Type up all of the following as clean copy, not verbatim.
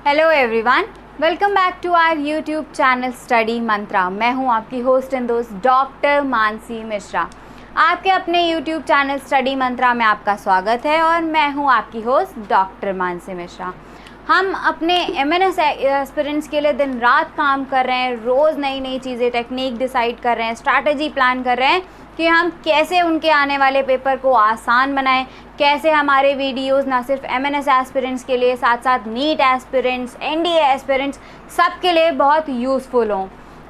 Hello everyone, welcome back to our YouTube channel study Mantra. मैं हूं आपकी होस्ट एंड दोस्त डॉक्टर मानसी मिश्रा। आपके अपने यूट्यूब चैनल स्टडी मंत्रा में आपका स्वागत है और मैं हूं आपकी होस्ट डॉक्टर मानसी मिश्रा। हम अपने एमएनएस एस्पिरेंट्स के लिए दिन रात काम कर रहे हैं, रोज़ नई नई चीज़ें टेक्निक डिसाइड कर रहे हैं, स्ट्रैटेजी प्लान कर रहे हैं कि हम कैसे उनके आने वाले पेपर को आसान बनाएं, कैसे हमारे वीडियोस ना सिर्फ एमएनएस एस्पिरेंट्स के लिए, साथ साथ नीट एस्पिरेंट्स, एनडीए एस्पिरेंट्स सब के लिए बहुत यूज़फुल हों।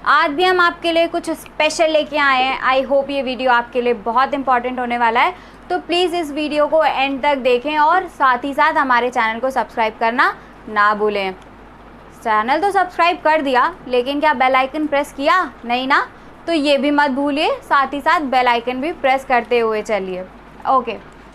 आज भी हम आपके लिए कुछ स्पेशल लेके आए हैं। आई होप ये वीडियो आपके लिए बहुत इंपॉर्टेंट होने वाला है, तो प्लीज़ इस वीडियो को एंड तक देखें और साथ ही साथ हमारे चैनल को सब्सक्राइब करना ना भूलें। चैनल तो सब्सक्राइब कर दिया, लेकिन क्या बेल आइकन प्रेस किया? नहीं ना, तो ये भी मत भूलिए, साथ ही साथ बेल आइकन भी प्रेस करते हुए चलिए। ओके,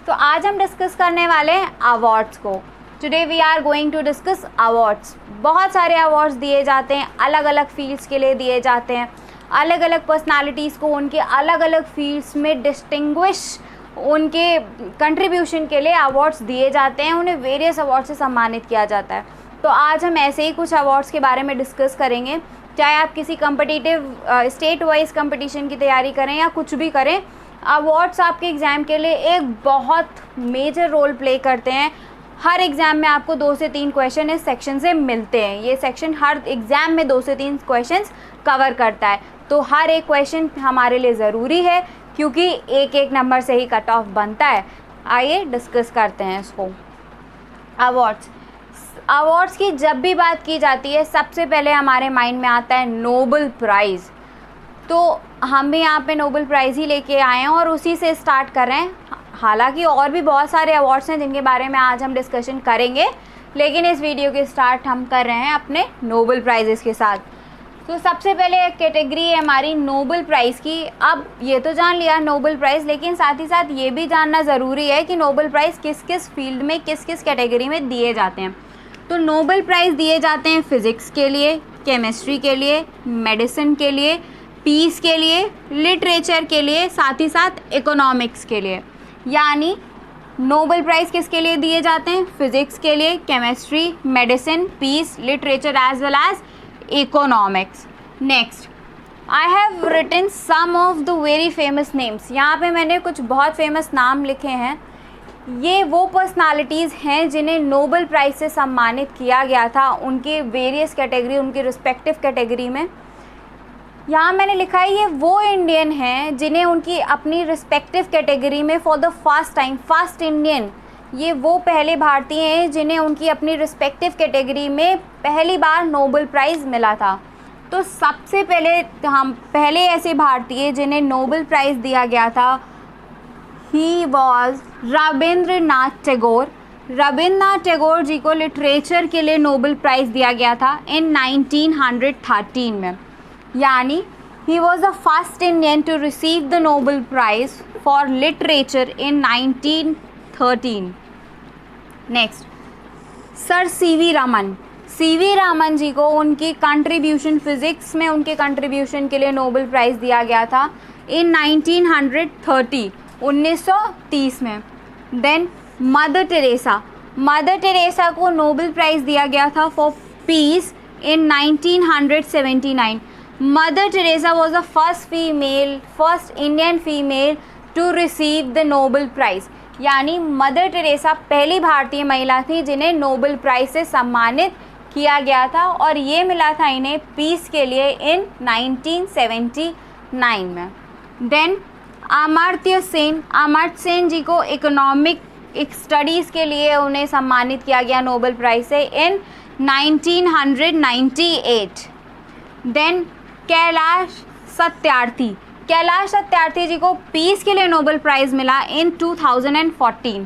तो आज हम डिस्कस करने वाले हैं अवार्ड्स को। Today we are going to discuss awards. बहुत सारे अवार्ड्स दिए जाते हैं, अलग अलग फील्ड्स के लिए दिए जाते हैं। अलग अलग पर्सनालिटीज़ को उनके अलग अलग फील्ड्स में डिस्टिंग्विश उनके कंट्रीब्यूशन के लिए अवार्ड्स दिए जाते हैं, उन्हें वेरियस अवार्ड से सम्मानित किया जाता है। तो आज हम ऐसे ही कुछ अवार्ड्स के बारे में डिस्कस करेंगे। चाहे आप किसी कम्पिटिटिव स्टेट वाइज कंपटीशन की तैयारी करें या कुछ भी करें, अवार्ड्स आपके एग्ज़ाम के लिए एक बहुत मेजर रोल प्ले करते हैं। हर एग्ज़ाम में आपको 2 से 3 क्वेश्चन इस सेक्शन से मिलते हैं। ये सेक्शन हर एग्ज़ाम में 2 से 3 क्वेश्चंस कवर करता है, तो हर एक क्वेश्चन हमारे लिए ज़रूरी है क्योंकि एक एक नंबर से ही कट ऑफ बनता है। आइए डिस्कस करते हैं इसको। अवार्ड्स की जब भी बात की जाती है, सबसे पहले हमारे माइंड में आता है नोबेल प्राइज़। तो हम भी यहाँ पे नोबेल प्राइज़ ही लेके आए हैं और उसी से स्टार्ट कर रहे हैं। हालांकि और भी बहुत सारे अवार्ड्स हैं जिनके बारे में आज हम डिस्कशन करेंगे, लेकिन इस वीडियो के स्टार्ट हम कर रहे हैं अपने नोबेल प्राइज़ेस के साथ। तो सबसे पहले एक कैटेगरी है हमारी नोबेल प्राइज़ की। अब ये तो जान लिया नोबेल प्राइज़, लेकिन साथ ही साथ ये भी जानना ज़रूरी है कि नोबेल प्राइज़ किस किस फील्ड में, किस किस कैटेगरी में दिए जाते हैं। तो नोबेल प्राइज़ दिए जाते हैं फ़िज़िक्स के लिए, केमिस्ट्री के लिए, मेडिसिन के लिए, पीस के लिए, लिटरेचर के लिए, साथ ही साथ इकोनॉमिक्स के लिए। यानी नोबेल प्राइज़ किसके लिए दिए जाते हैं? फ़िज़िक्स के लिए, chemistry, medicine, peace, literature as well as economics. Next, I have written some of the very famous names. यहाँ पे मैंने कुछ बहुत फेमस नाम लिखे हैं। ये वो पर्सनालिटीज़ हैं जिन्हें नोबेल प्राइज़ से सम्मानित किया गया था उनके वेरियस कैटेगरी, उनकी रिस्पेक्टिव कैटेगरी में। यहाँ मैंने लिखा है ये वो इंडियन हैं जिन्हें उनकी अपनी रिस्पेक्टिव कैटेगरी में for the first time, first Indian, ये वो पहले भारतीय हैं जिन्हें उनकी अपनी रिस्पेक्टिव कैटेगरी में पहली बार नोबेल प्राइज़ मिला था। तो सबसे पहले ऐसे भारतीय जिन्हें नोबेल प्राइज़ दिया गया था, ही वॉज रविंद्रनाथ टैगोर। रविंद्रनाथ टैगोर जी को लिटरेचर के लिए नोबेल प्राइज़ दिया गया था इन 1913 में। यानी he was the first Indian to receive the Nobel Prize for literature in 1913। Next, sir C V Raman. C V Raman ji को उनकी कंट्रीब्यूशन फ़िज़िक्स में, उनके कंट्रीब्यूशन के लिए नोबेल प्राइज़ दिया गया था इन 1930 में। देन मदर टेरेसा को नोबेल प्राइज़ दिया गया था for peace in 1979। Mother Teresa was the first Indian female to receive the Nobel prize. यानी मदर टेरेसा पहली भारतीय महिला थी जिन्हें नोबेल प्राइज़ से सम्मानित किया गया था, और ये मिला था इन्हें पीस के लिए इन 1979 में। देन अमर्त्य सेन जी को इकोनॉमिक स्टडीज़ के लिए उन्हें सम्मानित किया गया नोबेल प्राइज़ से इन 1998। देन कैलाश सत्यार्थी जी को पीस के लिए नोबेल प्राइज़ मिला इन 2014।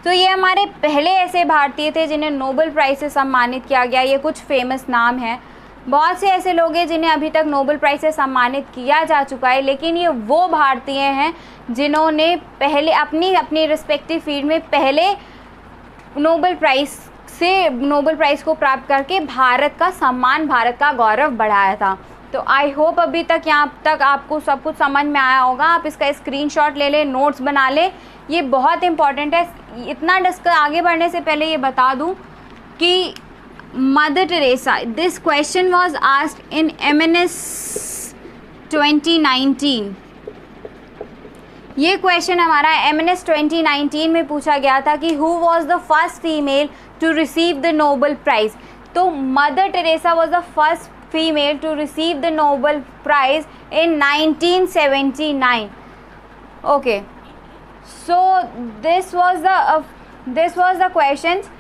तो ये हमारे पहले ऐसे भारतीय थे जिन्हें नोबेल प्राइज़ से सम्मानित किया गया। ये कुछ फेमस नाम हैं। बहुत से ऐसे लोग हैं जिन्हें अभी तक नोबेल प्राइज़ से सम्मानित किया जा चुका है, लेकिन ये वो भारतीय हैं जिन्होंने पहले अपनी रिस्पेक्टिव फील्ड में पहले नोबेल प्राइज़ को प्राप्त करके भारत का सम्मान, भारत का गौरव बढ़ाया था। तो आई होप अभी तक यहाँ तक आपको सब कुछ समझ में आया होगा। आप इसका स्क्रीनशॉट ले लें, नोट्स बना लें, ये बहुत इंपॉर्टेंट है। इतना डिस्कस आगे बढ़ने से पहले ये बता दूँ कि Mother Teresa. This question was asked in MNS 2019. ये क्वेश्चन हमारा MNS 2019 में पूछा गया था कि who was the first female to receive the Nobel Prize. तो Mother Teresa was the first female to receive the Nobel Prize in 1979. Okay, so this was the questions.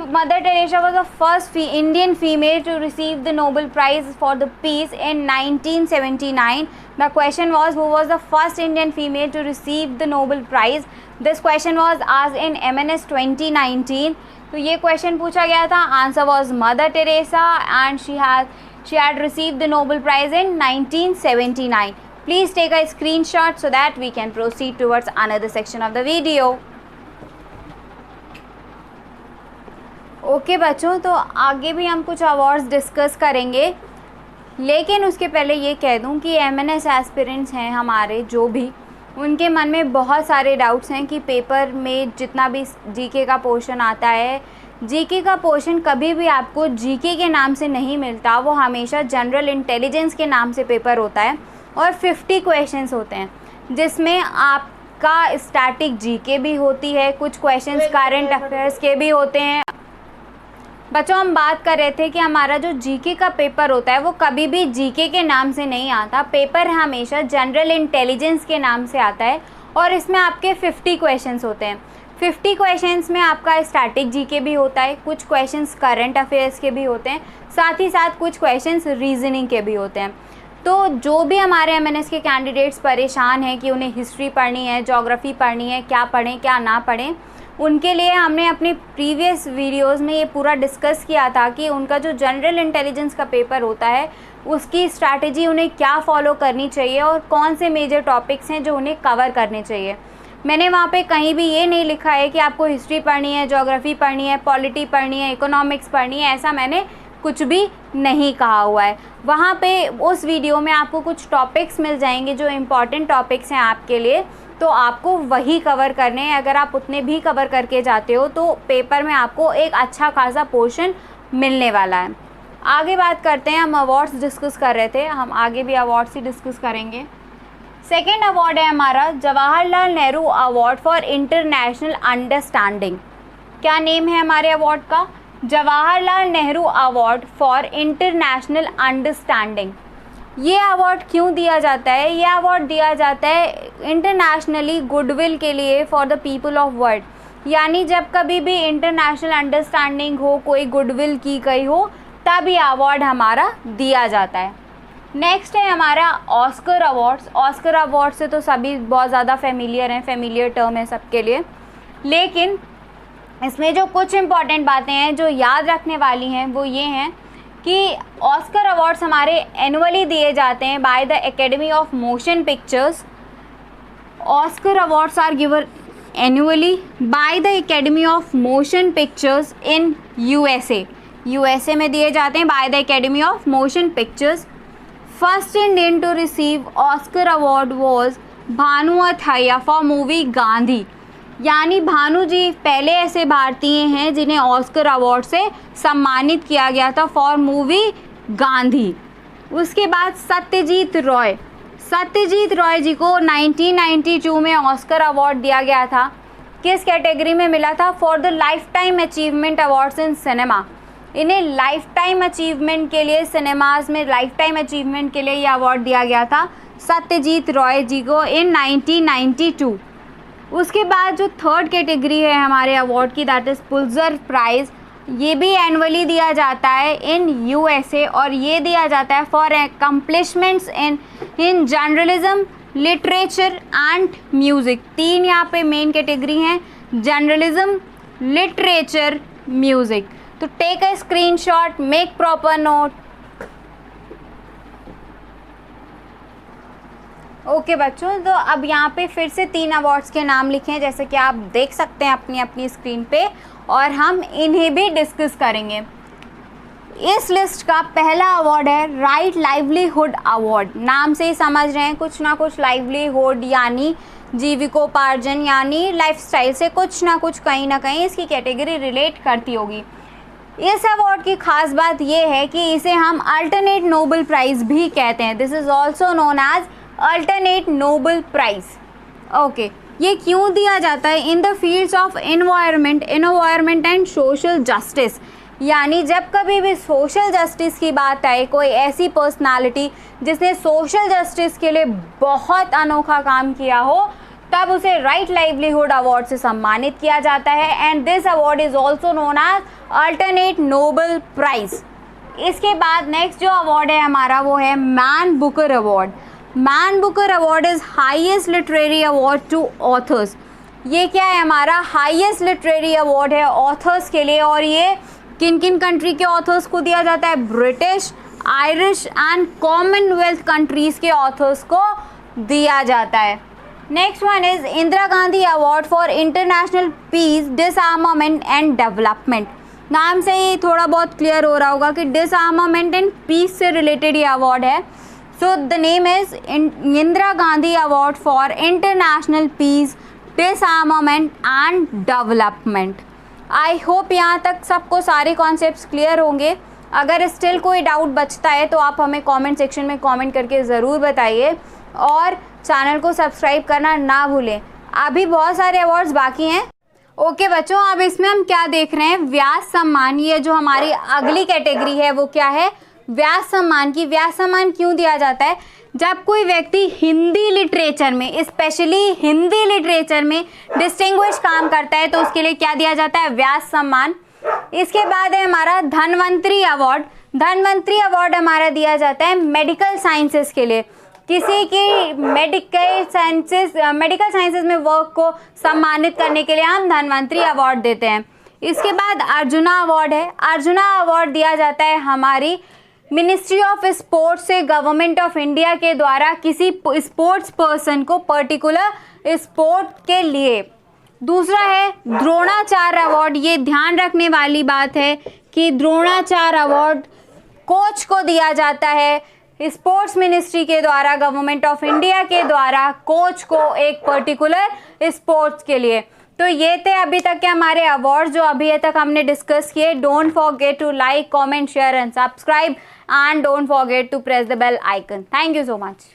Mother Teresa was the first Indian female to receive the Nobel Prize for the Peace in 1979. The question was, who was the first Indian female to receive the Nobel Prize? This question was asked in MNS 2019. तो ये question पूछा गया था. Answer was Mother Teresa and she had received the Nobel Prize in 1979. Please take a screenshot so that we can proceed towards another section of the video. Okay बच्चों, तो आगे भी हम कुछ अवार्ड्स डिस्कस करेंगे, लेकिन उसके पहले ये कह दूं कि MNS एस्पिरेंट्स हैं हमारे, जो भी उनके मन में बहुत सारे डाउट्स हैं कि पेपर में जितना भी जीके का पोर्शन आता है, जीके का पोर्शन कभी भी आपको जीके के नाम से नहीं मिलता. वो हमेशा जनरल इंटेलिजेंस के नाम से पेपर होता है और 50 क्वेश्चंस होते हैं, जिसमें आपका स्टैटिक जीके भी होती है, कुछ क्वेश्चंस करंट अफेयर्स के भी होते हैं. बच्चों, हम बात कर रहे थे कि हमारा जो जीके का पेपर होता है वो कभी भी जीके के नाम से नहीं आता. पेपर हमेशा जनरल इंटेलिजेंस के नाम से आता है और इसमें आपके 50 क्वेश्चंस होते हैं. 50 क्वेश्चंस में आपका स्टैटिक जीके भी होता है, कुछ क्वेश्चंस करंट अफेयर्स के भी होते हैं, साथ ही साथ कुछ क्वेश्चंस रीजनिंग के भी होते हैं. तो जो भी हमारे MNS के कैंडिडेट्स परेशान हैं कि उन्हें हिस्ट्री पढ़नी है, ज्योग्राफी पढ़नी है, क्या पढ़ें क्या ना पढ़ें, उनके लिए हमने अपने प्रीवियस वीडियोस में ये पूरा डिस्कस किया था कि उनका जो जनरल इंटेलिजेंस का पेपर होता है उसकी स्ट्रैटेजी उन्हें क्या फॉलो करनी चाहिए और कौन से मेजर टॉपिक्स हैं जो उन्हें कवर करने चाहिए. मैंने वहाँ पे कहीं भी ये नहीं लिखा है कि आपको हिस्ट्री पढ़नी है, ज्योग्राफी पढ़नी है, पॉलिटी पढ़नी है, इकोनॉमिक्स पढ़नी है, ऐसा मैंने कुछ भी नहीं कहा हुआ है. वहाँ पे उस वीडियो में आपको कुछ टॉपिक्स मिल जाएंगे जो इम्पॉर्टेंट टॉपिक्स हैं आपके लिए, तो आपको वही कवर करने हैं. अगर आप उतने भी कवर करके जाते हो तो पेपर में आपको एक अच्छा खासा पोर्शन मिलने वाला है. आगे बात करते हैं, हम अवार्ड्स डिस्कस कर रहे थे, हम आगे भी अवार्ड्स ही डिस्कस करेंगे. सेकेंड अवार्ड है हमारा Jawaharlal Nehru award for international understanding. क्या नेम है हमारे अवार्ड का? Jawaharlal Nehru award for international understanding. ये अवार्ड क्यों दिया जाता है? ये अवार्ड दिया जाता है इंटरनेशनली गुडविल के लिए for the people of world. यानी जब कभी भी इंटरनेशनल अंडरस्टैंडिंग हो, कोई गुडविल की गई हो, तब ये अवार्ड हमारा दिया जाता है. नेक्स्ट है हमारा ऑस्कर अवार्ड्स. ऑस्कर अवार्ड से तो सभी बहुत ज़्यादा फेमिलियर हैं, फेमिलियर टर्म है सबके लिए, लेकिन इसमें जो कुछ इम्पॉर्टेंट बातें हैं जो याद रखने वाली हैं वो ये हैं कि ऑस्कर अवार्ड्स हमारे एनुअली दिए जाते हैं by the Academy of Motion Pictures. Oscar awards are given annually by the Academy of Motion Pictures in USA में दिए जाते हैं by the Academy of Motion Pictures. First Indian to receive Oscar award was Bhanu Athaiya for movie Gandhi. यानी भानु जी पहले ऐसे भारतीय हैं जिन्हें ऑस्कर अवार्ड से सम्मानित किया गया था फॉर मूवी गांधी. उसके बाद सत्यजीत रॉय जी को 1992 में ऑस्कर अवार्ड दिया गया था. किस कैटेगरी में मिला था? For the life time achievement awards in cinema. इन्हें लाइफ टाइम अचीवमेंट के लिए, सिनेमाज में लाइफ टाइम अचीवमेंट के लिए ये अवार्ड दिया गया था सत्यजीत रॉय जी को इन 1992. उसके बाद जो थर्ड कैटेगरी है हमारे अवार्ड की, दैट इज़ पुलित्ज़र प्राइज़. ये भी एनुअली दिया जाता है इन यूएसए और ये दिया जाता है for accomplishments in journalism, literature and music. 3 यहाँ पे मेन कैटेगरी हैं, जर्नलिज्म, लिटरेचर, म्यूज़िक. तो take a screenshot, make proper note. Okay बच्चों, तो अब यहाँ पे फिर से 3 अवार्ड्स के नाम लिखे हैं जैसे कि आप देख सकते हैं अपनी अपनी स्क्रीन पे, और हम इन्हें भी डिस्कस करेंगे. इस लिस्ट का पहला अवार्ड है राइट लाइवलीहुड अवार्ड. नाम से ही समझ रहे हैं, कुछ ना कुछ लाइवलीहुड यानी जीविकोपार्जन यानी लाइफस्टाइल से कुछ ना कुछ कहीं ना कहीं इसकी कैटेगरी रिलेट करती होगी. इस अवार्ड की खास बात ये है कि इसे हम अल्टरनेट नोबेल प्राइज़ भी कहते हैं। This is also known as alternate Nobel prize. Okay, ये क्यों दिया जाता है? In the fields of environment and social justice, यानी जब कभी भी सोशल जस्टिस की बात आए, कोई ऐसी पर्सनालिटी जिसने सोशल जस्टिस के लिए बहुत अनोखा काम किया हो, तब उसे राइट लाइवलीहुड अवार्ड से सम्मानित किया जाता है। And this award is also known as alternate Nobel prize. इसके बाद नेक्स्ट जो अवार्ड है हमारा वो है Man Booker award. Man Booker award is highest literary award to authors. ये क्या है? हमारा हाईएस्ट लिटरेरी अवार्ड है ऑथर्स के लिए। और ये किन किन कंट्री के ऑथर्स को दिया जाता है? British, Irish and Commonwealth countries के ऑथर्स को दिया जाता है। Next one is Indira Gandhi award for international peace, disarmament and development. नाम से ही थोड़ा बहुत क्लियर हो रहा होगा कि डिसआर्मामेंट एंड पीस से रिलेटेड ये अवार्ड है। So the name is Indira Gandhi award for international peace, disarmament and development. I hope यहाँ तक सबको सारे कॉन्सेप्ट्स क्लियर होंगे। अगर स्टिल कोई डाउट बचता है तो आप हमें कमेंट सेक्शन में कमेंट करके ज़रूर बताइए और चैनल को सब्सक्राइब करना ना भूलें। अभी बहुत सारे अवार्ड्स बाकी हैं। ओके बच्चों, अब इसमें हम क्या देख रहे हैं? व्यास सम्मान। ये जो हमारी अगली कैटेगरी है वो क्या है? व्यास सम्मान की। व्यास सम्मान क्यों दिया जाता है? जब कोई व्यक्ति हिंदी लिटरेचर में, स्पेशली हिंदी लिटरेचर में डिस्टिंग्विश काम करता है तो उसके लिए क्या दिया जाता है? व्यास सम्मान। इसके बाद है हमारा धन्वंतरी अवार्ड। धन्वंतरी अवार्ड हमारा दिया जाता है मेडिकल साइंसेस के लिए। किसी की मेडिकल साइंसेस में वर्क को सम्मानित करने के लिए हम धन्वंतरी अवार्ड देते हैं। इसके बाद अर्जुना अवार्ड है। अर्जुना अवार्ड दिया जाता है हमारी मिनिस्ट्री ऑफ स्पोर्ट्स से गवर्नमेंट ऑफ इंडिया के द्वारा किसी स्पोर्ट्स पर्सन को पर्टिकुलर स्पोर्ट के लिए। दूसरा है द्रोणाचार्य अवार्ड। ये ध्यान रखने वाली बात है कि द्रोणाचार्य अवार्ड कोच को दिया जाता है स्पोर्ट्स मिनिस्ट्री के द्वारा, गवर्नमेंट ऑफ इंडिया के द्वारा कोच को एक पर्टिकुलर स्पोर्ट्स के लिए। तो ये थे अभी तक के हमारे अवार्ड्स जो अभी तक हमने डिस्कस किए। Don't forget to like, comment, share and subscribe and don't forget to press the bell icon. Thank you so much.